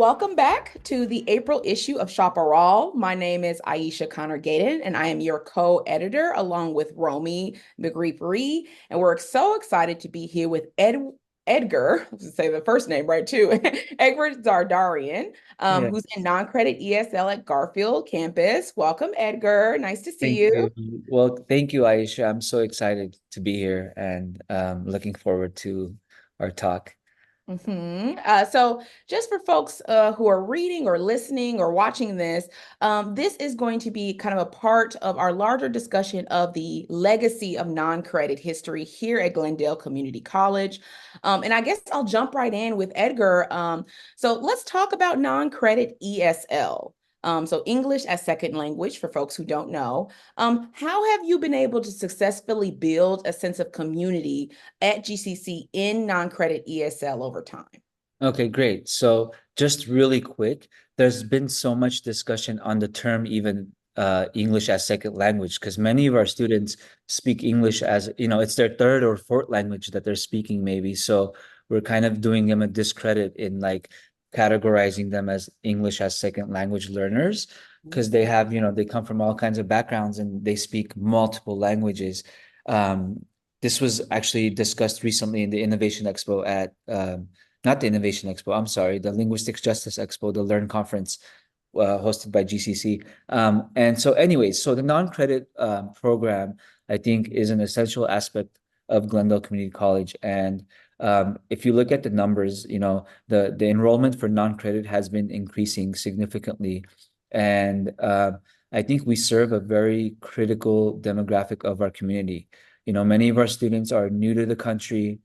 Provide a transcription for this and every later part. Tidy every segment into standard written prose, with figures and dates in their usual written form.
welcome back to the April issue of Chaparral. My name is Aisha Connor Gayden, and I am your co-editor along with Romy McGreepery. And we're so excited to be here with Edgar, to say the first name right too, Edgar Zardaryan, Yeah, who's in non-credit ESL at Garfield campus. Welcome, Edgar. Nice to see thank you. you. Well, thank you, Aisha. I'm so excited to be here and looking forward to our talk. So, just for folks who are reading or listening or watching this, this is going to be kind of a part of our larger discussion of the legacy of non-credit history here at Glendale Community College. And I guess I'll jump right in with Edgar. So, let's talk about non-credit ESL. So, English as second language for folks who don't know. How have you been able to successfully build a sense of community at GCC in non-credit ESL over time? Okay, great. So just really quick, there's been so much discussion on the term even English as second language because many of our students speak English as, it's their third or fourth language that they're speaking maybe. So we're kind of doing them a discredit in like categorizing them as English as second language learners because they have, they come from all kinds of backgrounds and they speak multiple languages. Um, this was actually discussed recently in the Innovation Expo at not the Innovation Expo, I'm sorry, the Linguistics Justice Expo, the Learn Conference hosted by GCC. And so, anyways, so the non-credit program, I think, is an essential aspect of Glendale Community College. And if you look at the numbers, the enrollment for non-credit has been increasing significantly. And I think we serve a very critical demographic of our community. Many of our students are new to the country,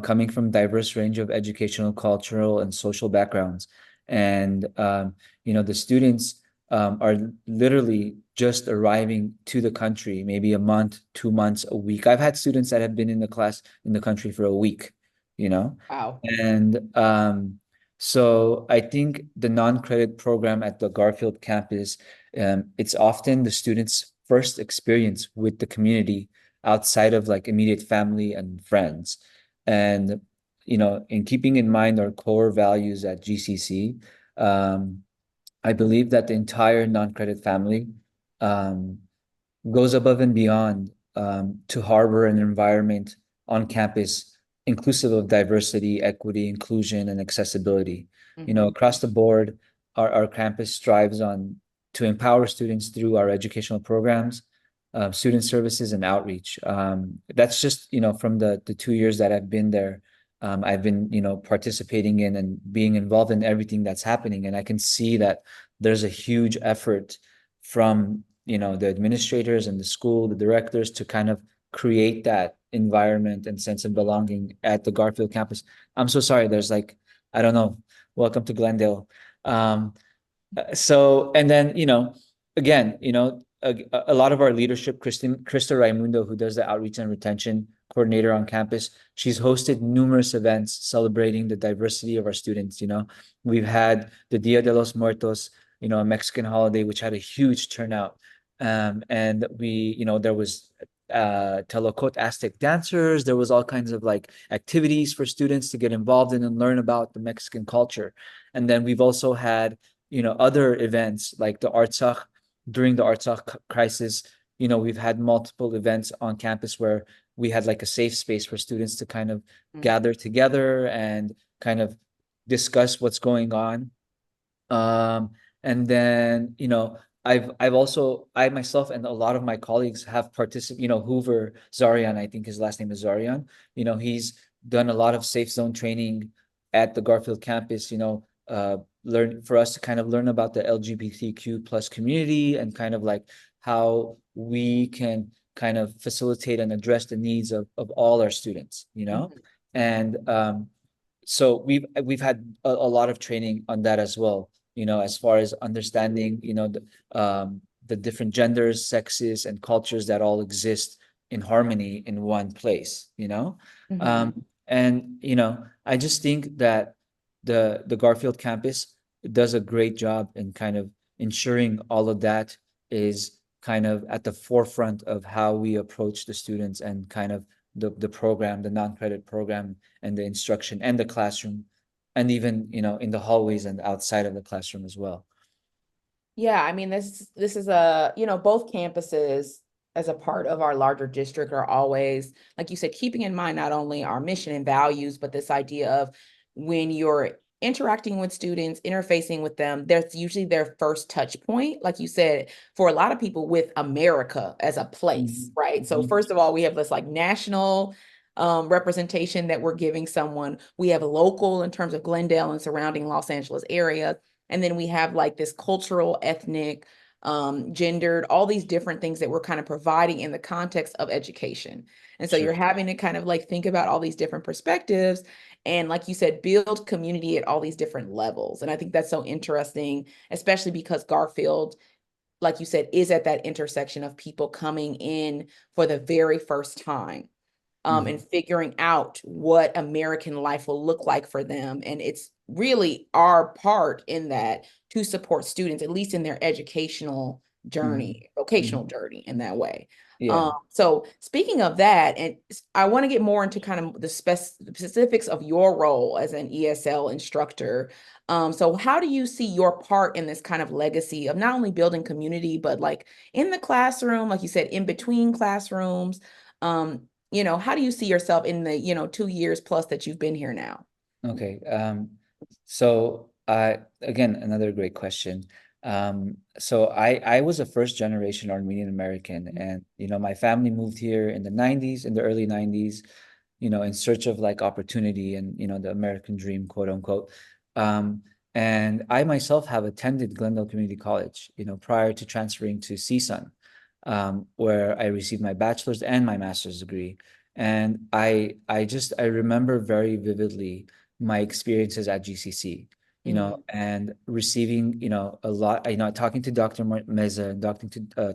coming from diverse range of educational, cultural, and social backgrounds. And, the students are literally just arriving to the country, maybe a month, 2 months, a week. I've had students that have been in the class in the country for a week, you know? Wow. And so I think the non-credit program at the Garfield campus, it's often the students' first experience with the community outside of like immediate family and friends. And, in keeping in mind our core values at GCC, I believe that the entire non-credit family um, goes above and beyond to harbor an environment on campus inclusive of diversity, equity, inclusion, and accessibility. Mhm. Across the board, our campus strives on to empower students through our educational programs, student services, and outreach. That's just, from the 2 years that I've been there. I've been, participating in and being involved in everything that's happening. And I can see that there's a huge effort from the administrators and the school, the directors to kind of create that environment and sense of belonging at the Garfield campus. I'm so sorry. There's like, I don't know. Welcome to Glendale. Um, so, and then, again, a lot of our leadership, Krista Raimundo, who does the outreach and retention coordinator on campus, she's hosted numerous events celebrating the diversity of our students. We've had the Dia de los Muertos, a Mexican holiday, which had a huge turnout. And there was Telokot Aztec dancers. There was all kinds of like activities for students to get involved in and learn about the Mexican culture. And then we've also had, other events like the Artsakh. During the Artsakh crisis, we've had multiple events on campus where we had like a safe space for students to kind of Mhm. gather together and kind of discuss what's going on. And then, I've also I myself and a lot of my colleagues have participated, Hoover Zarian, I think his last name is Zarian. He's done a lot of safe zone training at the Garfield campus, learn for us to kind of learn about the LGBTQ plus community and kind of like how we can kind of facilitate and address the needs of all our students, Mhm. and so we've had a lot of training on that as well, as far as understanding, the different genders, sexes, and cultures that all exist in harmony in one place, Mhm. and I just think that the Garfield campus does a great job in kind of ensuring all of that is kind of at the forefront of how we approach the students and kind of the program, the non-credit program and the instruction and the classroom and even, in the hallways and outside of the classroom as well. Yeah, I mean this is a, both campuses as a part of our larger district are always, like you said, keeping in mind not only our mission and values, but this idea of when you're interacting with students, interfacing with them, that's usually their first touch point, like you said, for a lot of people with America as a place, Mhm. right? So Mhm. first of all, we have this like national representation that we're giving someone. We have local in terms of Glendale and surrounding Los Angeles area. And then we have like this cultural, ethnic, gendered, all these different things that we're kind of providing in the context of education. And so Sure. you're having to kind of like think about all these different perspectives and, like you said, build community at all these different levels. And I think that's so interesting, especially because Garfield, like you said, is at that intersection of people coming in for the very first time, and Mhm. figuring out what American life will look like for them. And it's really our part in that to support students, at least in their educational Mhm. journey, vocational Mhm. journey in that way. Yeah. So speaking of that, and I want to get more into kind of the specifics of your role as an ESL instructor. So how do you see your part in this kind of legacy of not only building community, but like in the classroom, like you said, in between classrooms? How do you see yourself in the, 2 years plus that you've been here now? Okay. So again, another great question. So I was a first generation Armenian American, and my family moved here in the 90s, in the early 90s, in search of like opportunity and the American dream, quote unquote. Um, and I myself have attended Glendale Community College, prior to transferring to CSUN, where I received my bachelor's and my master's degree. And I remember very vividly my experiences at GCC, Mm. and receiving, a lot, talking to Dr. Meza and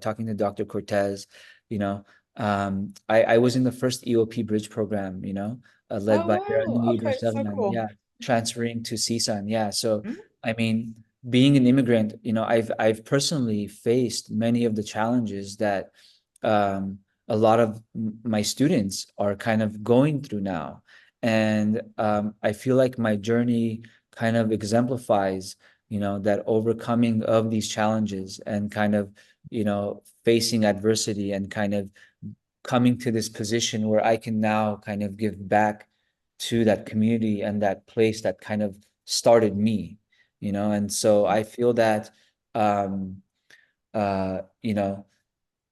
talking to Dr. Cortez, you know, I was in the first EOP bridge program, led Oh, by wow. Leader Okay, so 7, cool. yeah, transferring to CSUN. Yeah. So, Mhm. I mean, being an immigrant, I've personally faced many of the challenges that um, a lot of my students are kind of going through now. And I feel like my journey kind of exemplifies, that overcoming of these challenges and kind of, facing adversity and kind of coming to this position where I can now kind of give back to that community and that place that kind of started me, and so I feel that um uh you know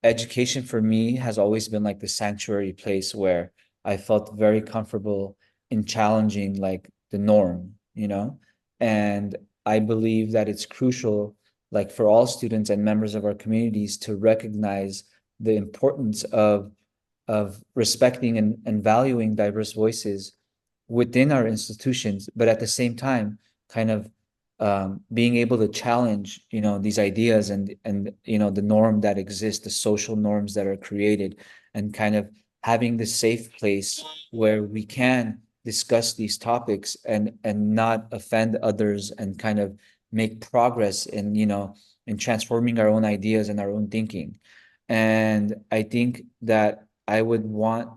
education for me has always been like the sanctuary place where I felt very comfortable in challenging like the norm, and I believe that it's crucial, like for all students and members of our communities, to recognize the importance of respecting and valuing diverse voices within our institutions, but at the same time, kind of being able to challenge, these ideas and the norm that exists, the social norms that are created, and kind of having this safe place where we can discuss these topics and not offend others and kind of make progress in transforming our own ideas and our own thinking. And I think that I would want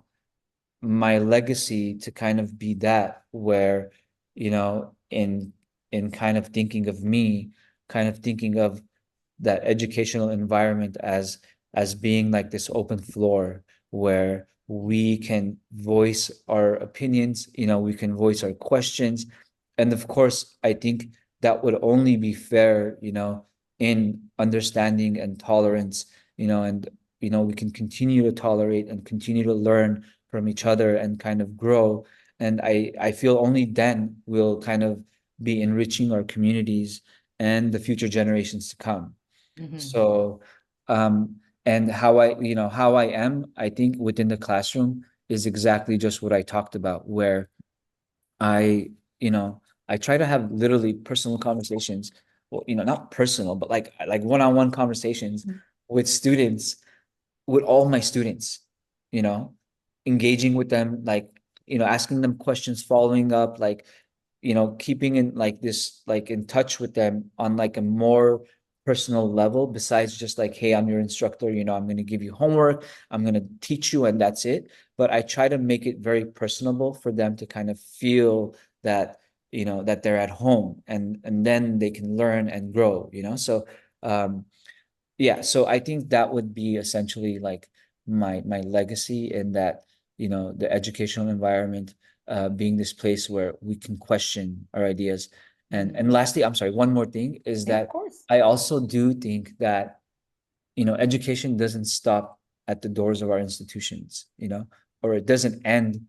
my legacy to kind of be that where, in kind of thinking of me, kind of thinking of that educational environment as being like this open floor where we can voice our opinions, we can voice our questions. And of course, I think that would only be fair, in understanding and tolerance, and we can continue to tolerate and continue to learn from each other and kind of grow. And I feel only then we'll kind of be enriching our communities and the future generations to come. Mhm. So, and how I am, I think within the classroom is exactly just what I talked about, where I, you know, I try to have literally personal conversations. Well, not personal, but like one-on-one conversations Mhm. with students, with all my students, you know, engaging with them, like, asking them questions, following up, like, keeping in like this, like in touch with them on like a more personal level, besides just like, hey, I'm your instructor, I'm going to give you homework, I'm going to teach you, and that's it. But I try to make it very personable for them to kind of feel that, that they're at home, and then they can learn and grow, so um yeah, so I think that would be essentially like my legacy, in that, the educational environment being this place where we can question our ideas. And Mhm. lastly, I'm sorry, one more thing is Yeah, of that course. I also do think that, education doesn't stop at the doors of our institutions, or it doesn't end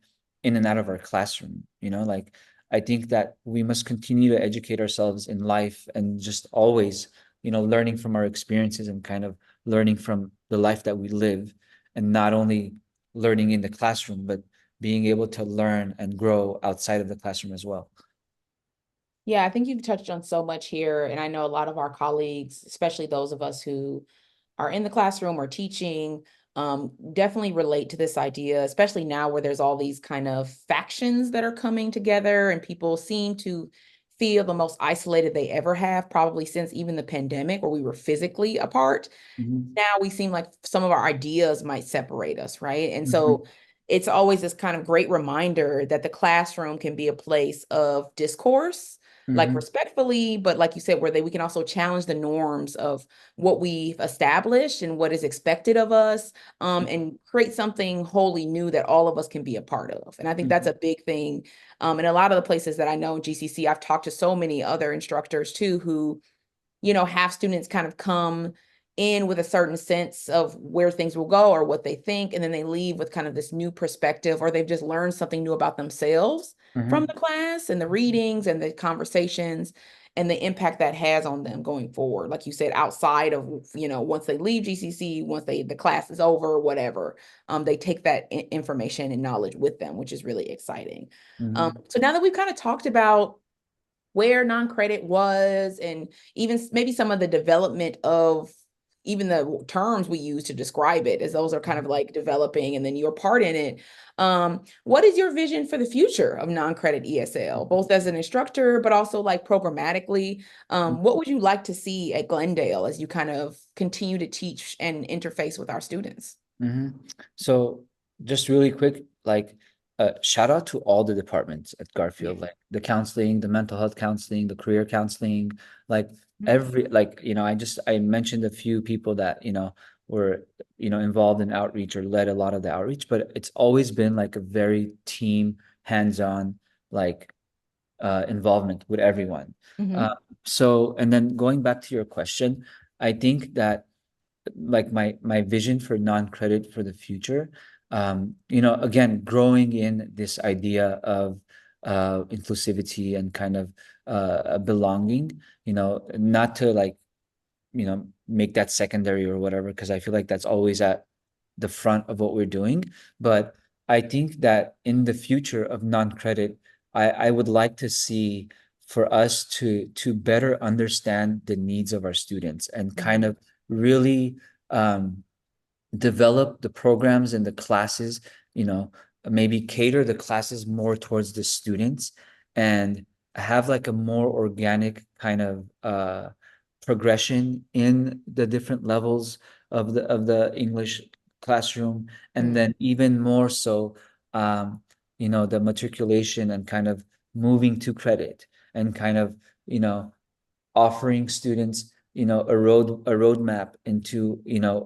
in and out of our classroom, like, I think that we must continue to educate ourselves in life, and just always, learning from our experiences, and kind of learning from the life that we live, and not only learning in the classroom, but being able to learn and grow outside of the classroom as well. Yeah, I think you've touched on so much here. And I know a lot of our colleagues, especially those of us who are in the classroom or teaching, definitely relate to this idea, especially now where there's all these kind of factions that are coming together and people seem to feel the most isolated they ever have, probably since even the pandemic where we were physically apart. Mhm. Now we seem like some of our ideas might separate us, right? And Mhm. so it's always this kind of great reminder that the classroom can be a place of discourse, like Mhm. respectfully, but like you said, where we can also challenge the norms of what we've established and what is expected of us, and create something wholly new that all of us can be a part of. And I think that's Mhm. a big thing. And a lot of the places that I know in GCC, I've talked to so many other instructors too who have students kind of come in with a certain sense of where things will go or what they think, and then they leave with kind of this new perspective, or they've just learned something new about themselves from the Mhm. class and the readings and the conversations and the impact that has on them going forward. Like you said, outside of, once they leave GCC, once the class is over, whatever, they take that information and knowledge with them, which is really exciting. Mhm. So now that we've kind of talked about where non-credit was and even maybe some of the development of even the terms we use to describe it, as those are kind of like developing and then your part in it. What is your vision for the future of non-credit ESL, both as an instructor but also like programmatically? What would you like to see at Glendale as you kind of continue to teach and interface with our students? hmm So just really quick, like, shout out to all the departments at Yeah. Garfield, like the counseling, the mental health counseling, the career counseling, like Mhm. every, like, I mentioned a few people that, were, involved in outreach or led a lot of the outreach, but it's always been like a very team, hands-on, like, involvement with everyone. Uh, Mhm. so, and then going back to your question, I think that, like, my vision for non-credit for the future, again, growing in this idea of inclusivity and kind of belonging, not to, like, make that secondary or whatever, because I feel like that's always at the front of what we're doing. But I think that in the future of non-credit, I would like to see for us to better understand the needs of our students, and kind Mhm. of really develop the programs and the classes, you know, maybe cater the classes more towards the students, and have like a more organic kind of progression in the different levels of the English classroom. And Mhm. then even more so, the matriculation and kind of moving to credit, and kind of, you know, offering students, a roadmap into,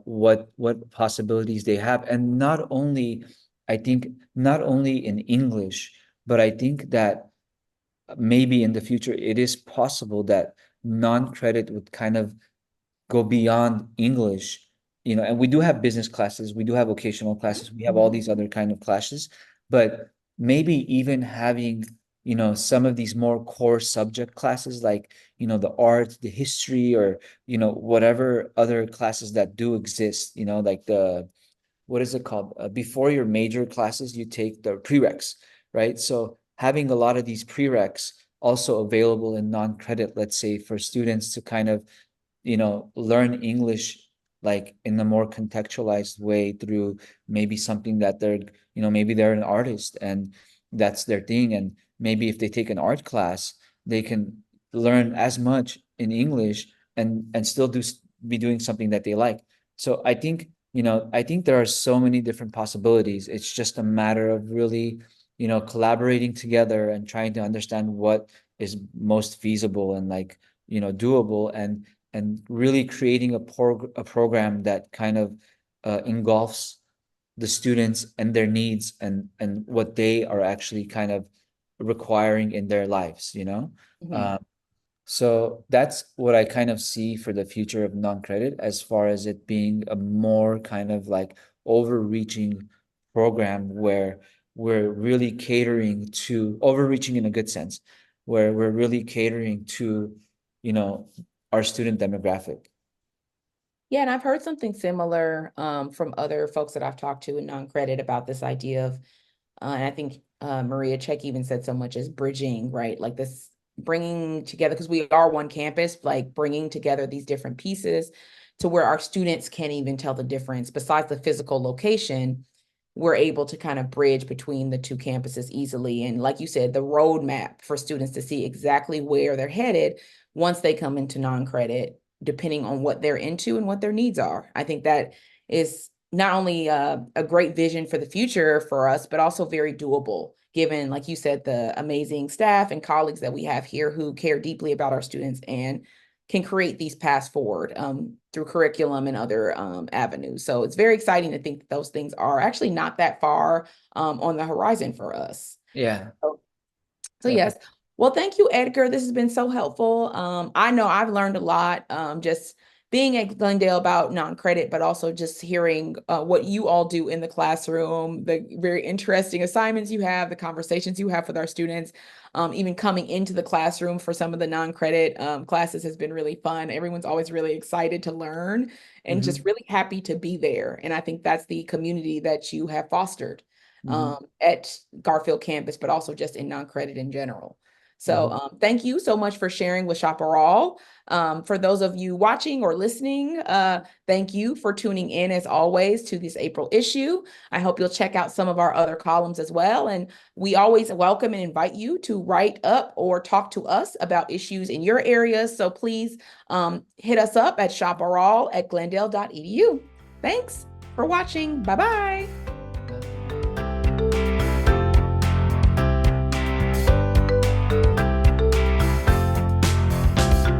what possibilities they have. And not only, I think, not only in English, but I think that maybe in the future it is possible that non-credit would kind of go beyond English, and we do have business classes, we do have vocational classes, we have all Mhm. these other kind of classes, but maybe even having, some of these more core subject classes, like, the art, the history, or, whatever other classes that do exist, like the, what is it called? Before your major classes, you take the prereqs, right? So having a lot of these prereqs also available in non-credit, let's say, for students to kind of, learn English, like, in a more contextualized way, through maybe something that they're, maybe they're an artist and that's their thing. And maybe if they take an art class, they can learn as much in English, and still be doing something that they like. So I think there are so many different possibilities. It's just a matter of really, collaborating together and trying to understand what is most feasible and like, doable, and really creating a program that kind of engulfs the students and their needs and what they are actually kind of requiring in their lives, Mhm. Um, so that's what I kind of see for the future of non-credit, as far as it being a more kind of like overreaching program where we're really catering to overreaching in a good sense, where we're really catering to, you know, our student demographic. Yeah, and I've heard something similar from other folks that I've talked to in non-credit about this idea of, and I think Maria Check even said so much as bridging, right? Like this bringing together, because we are one campus, like bringing together these different pieces to where our students can't even tell the difference. Besides the physical location, we're able to kind of bridge between the two campuses easily. And like you said, the roadmap for students to see exactly where they're headed once they come into non-credit, depending on what they're into and what their needs are. I think that is not only a great vision for the future for us, but also very doable, given, like you said, the amazing staff and colleagues that we have here who care deeply about our students and can create these paths forward through curriculum and other avenues. So it's very exciting to think that those things are actually not that far on the horizon for us. Yeah, So yes. definitely. Well, thank you, Edgar. This has been so helpful. I know I've learned a lot just being at Glendale about non-credit, but also just hearing what you all do in the classroom, the very interesting assignments you have, the conversations you have with our students, even coming into the classroom for some of the non-credit classes has been really fun. Everyone's always really excited to learn and just Hmm. really happy to be there. And I think that's the community that you have fostered Hmm. at Garfield campus, but also just in non-credit in general. So Hmm. thank you so much for sharing with Chaparral. For those of you watching or listening, thank you for tuning in as always to this April issue. I hope you'll check out some of our other columns as well. And we always welcome and invite you to write up or talk to us about issues in your areas. So please hit us up at chaparral@glendale.edu. Thanks for watching. Bye-bye.